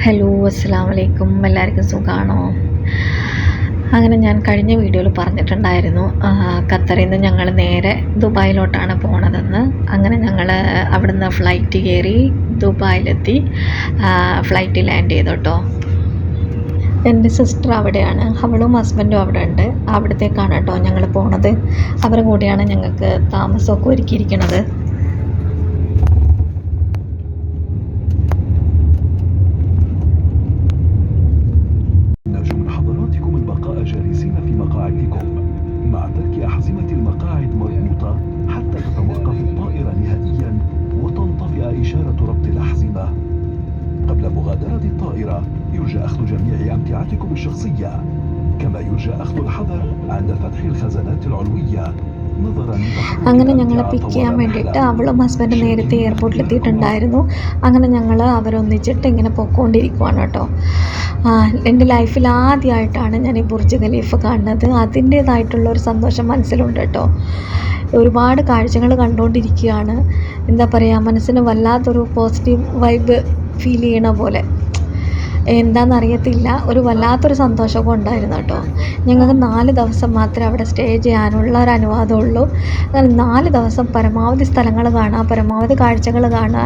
Hello അസ്സലാമു അലൈക്കും. എല്ലാവർക്കും സുഖമാണോ? അങ്ങനെ ഞാൻ കഴിഞ്ഞ വീഡിയോയിൽ പറഞ്ഞിട്ടുണ്ടായിരുന്നു ഖത്തറിൽ നിന്ന് ഞങ്ങൾ നേരെ ദുബായിലോട്ടാണ് പോണതെന്ന്. അങ്ങനെ ഞങ്ങൾ അവിടുന്ന് ഫ്ലൈറ്റ് കയറി ദുബായിലെത്തി. ഫ്ലൈറ്റ് ലാൻഡ് ചെയ്തു കേട്ടോ. എൻ്റെ സിസ്റ്റർ അവിടെയാണ്, അവളും ഹസ്ബൻഡും അവിടെ ഉണ്ട്. അവിടത്തേക്കാണ് കേട്ടോ ഞങ്ങൾ പോണത്. അവരുടെ കൂടെയാണ് ഞങ്ങൾക്ക് താമസമൊക്കെ ഒരുക്കിയിരിക്കുന്നത്. جالسين في مقاعدكم مع ترك أحزمة المقاعد مربوطة حتى تتوقف الطائرة نهائيا وتنطفئ إشارة ربط الأحزمة. قبل مغادرة الطائرة يرجى أخذ جميع أمتعتكم الشخصية، كما يرجى أخذ الحذر عند فتح الخزانات العلوية. അങ്ങനെ ഞങ്ങളെ പിക്ക് ചെയ്യാൻ വേണ്ടിയിട്ട് അവളും ഹസ്ബൻഡും നേരത്തെ എയർപോർട്ടിലെത്തിയിട്ടുണ്ടായിരുന്നു. അങ്ങനെ ഞങ്ങൾ അവരൊന്നിച്ചിട്ട് ഇങ്ങനെ പൊയ്ക്കൊണ്ടിരിക്കുവാണ് കേട്ടോ. എൻ്റെ ലൈഫിൽ ആദ്യമായിട്ടാണ് ഞാൻ ഈ ബുർജ് ഖലീഫ കാണുന്നത്. അതിൻ്റേതായിട്ടുള്ളൊരു സന്തോഷം മനസ്സിലുണ്ട് കേട്ടോ. ഒരുപാട് കാഴ്ചകൾ കണ്ടുകൊണ്ടിരിക്കുകയാണ്. എന്താ പറയുക, മനസ്സിന് വല്ലാത്തൊരു പോസിറ്റീവ് വൈബ് ഫീൽ ചെയ്യണ പോലെ. എന്താണെന്നറിയത്തില്ല, ഒരു വല്ലാത്തൊരു സന്തോഷമൊക്കെ ഉണ്ടായിരുന്നു കേട്ടോ. ഞങ്ങൾക്ക് 4 ദിവസം മാത്രമേ അവിടെ സ്റ്റേ ചെയ്യാനുള്ള ഒരു അനുവാദമുള്ളൂ. അങ്ങനെ 4 ദിവസം പരമാവധി സ്ഥലങ്ങൾ കാണുക, പരമാവധി കാഴ്ചകൾ കാണുക,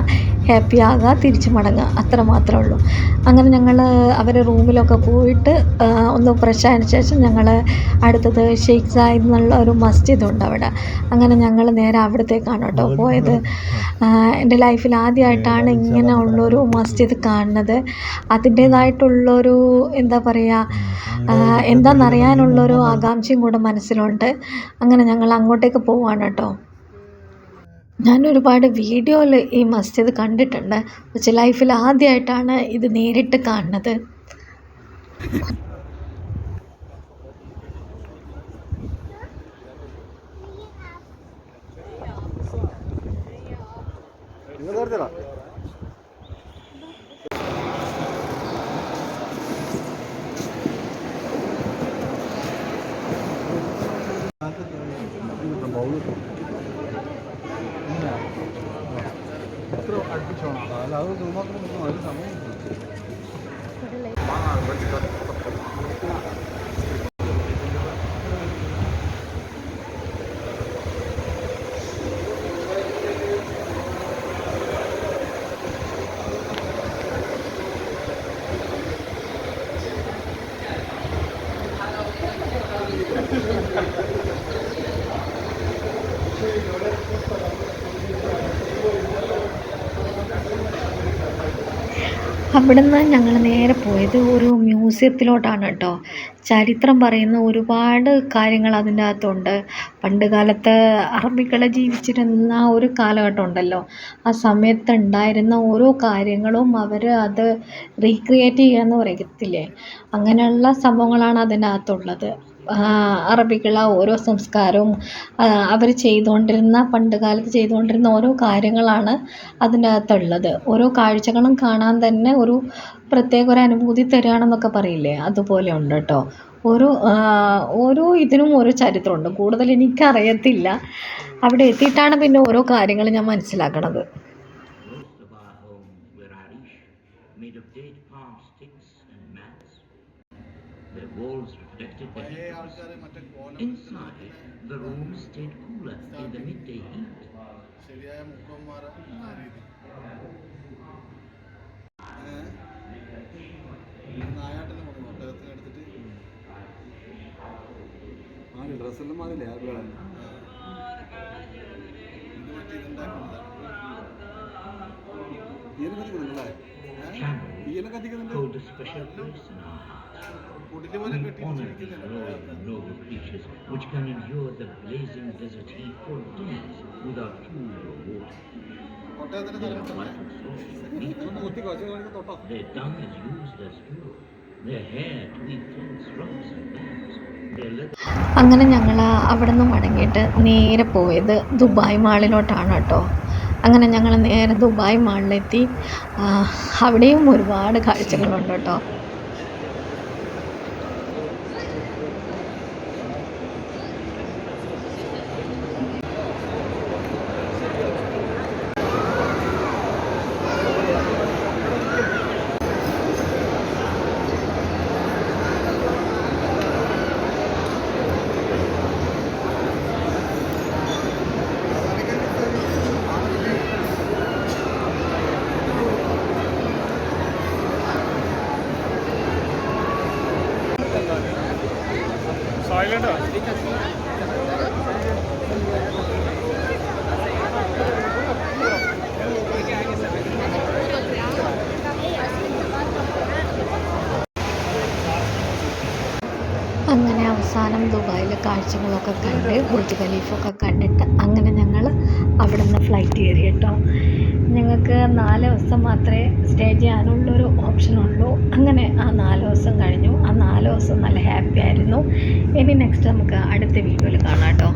ഹാപ്പി ആകുക, തിരിച്ചു മടങ്ങുക, അത്ര മാത്രമേ ഉള്ളൂ. അങ്ങനെ ഞങ്ങൾ അവരുടെ റൂമിലൊക്കെ പോയിട്ട് ഒന്ന് ഫ്രഷ് ആയതിനു ശേഷം ഞങ്ങൾ അടുത്തത് ഷെയ്ഖ് സായിദ് എന്നുള്ള ഒരു മസ്ജിദ് ഉണ്ട് അവിടെ. അങ്ങനെ ഞങ്ങൾ നേരെ അവിടത്തേക്കാണ് കേട്ടോ പോയത്. എൻ്റെ ലൈഫിൽ ആദ്യമായിട്ടാണ് ഇങ്ങനെ ഉള്ളൊരു മസ്ജിദ് കാണുന്നത്. അതിൻ്റേതായിട്ടുള്ളൊരു എന്താ പറയുക, എന്താണെന്നറിയാനുള്ളൊരു ആകാംക്ഷയും കൂടെ മനസ്സിലുണ്ട്. അങ്ങനെ ഞങ്ങൾ അങ്ങോട്ടേക്ക് പോവാണ് കേട്ടോ. ഞാൻ ഒരുപാട് വീഡിയോയിൽ ഈ മസ്ജിദ് കണ്ടിട്ടുണ്ട്, പക്ഷേ ലൈഫിൽ ആദ്യമായിട്ടാണ് ഇത് നേരിട്ട് കാണുന്നത്. അവിടുന്ന് ഞങ്ങൾ നേരെ പോയത് ഒരു മ്യൂസിയത്തിലോട്ടാണ് കേട്ടോ. ചരിത്രം പറയുന്ന ഒരുപാട് കാര്യങ്ങൾ അതിൻ്റെ അകത്തുണ്ട്. പണ്ട് കാലത്ത് അറബികൾ ജീവിച്ചിരുന്ന ഒരു കാലഘട്ടം ഉണ്ടല്ലോ, ആ സമയത്ത് ഉണ്ടായിരുന്ന ഓരോ കാര്യങ്ങളും അവർ അത് റീക്രിയേറ്റ് ചെയ്യാന്ന് പറയത്തില്ലേ, അങ്ങനെയുള്ള സംഭവങ്ങളാണ് അതിൻ്റെ അകത്തുള്ളത്. അറബികൾ ഓരോ സംസ്കാരവും അവർ ചെയ്തുകൊണ്ടിരുന്ന, പണ്ട് കാലത്ത് ചെയ്തുകൊണ്ടിരുന്ന ഓരോ കാര്യങ്ങളാണ് അതിൻ്റെ അകത്തുള്ളത്. ഓരോ കാഴ്ചകളും കാണാൻ തന്നെ ഒരു പ്രത്യേക ഒരു അനുഭൂതി തരികയാണെന്നൊക്കെ പറയില്ലേ, അതുപോലെ ഉണ്ട് കേട്ടോ. ഓരോ ഇതിനും ഓരോ ചരിത്രമുണ്ട്. കൂടുതൽ എനിക്കറിയത്തില്ല, അവിടെ എത്തിയിട്ടാണ് പിന്നെ ഓരോ കാര്യങ്ങൾ ഞാൻ മനസ്സിലാക്കണത്. The walls reflected the heat. Inside, the room stayed cooler in the midday heat. Camels hold a special place in our hearts. We honor these royal and noble creatures which can endure the blazing desert heat for days without food or water. They are vital sources of meat. Their dung is used as fuel. Their hair to eat fence, rocks and bambs. അങ്ങനെ ഞങ്ങൾ അവിടെ നിന്ന് മടങ്ങിയിട്ട് നേരെ പോയത് Dubai മാളിലോട്ടാണ് കേട്ടോ. അങ്ങനെ ഞങ്ങൾ നേരെ ദുബായ് മാളിലെത്തി. അവിടെയും ഒരുപാട് കാഴ്ചകളുണ്ട് കേട്ടോ. ദുബായിലെ കാഴ്ചകളൊക്കെ കണ്ട് ബുർജ് ഖലീഫൊക്കെ കണ്ടിട്ട് അങ്ങനെ ഞങ്ങൾ അവിടെ നിന്ന് ഫ്ലൈറ്റ് കയറി കേട്ടോ. ഞങ്ങൾക്ക് 4 ദിവസം മാത്രമേ സ്റ്റേ ചെയ്യാനുള്ളൊരു ഓപ്ഷനുള്ളൂ. അങ്ങനെ ആ 4 ദിവസം കഴിഞ്ഞു. ആ 4 ദിവസം നല്ല ഹാപ്പി ആയിരുന്നു. ഇനി നെക്സ്റ്റ് നമുക്ക് അടുത്ത വീഡിയോയിൽ കാണാം കേട്ടോ.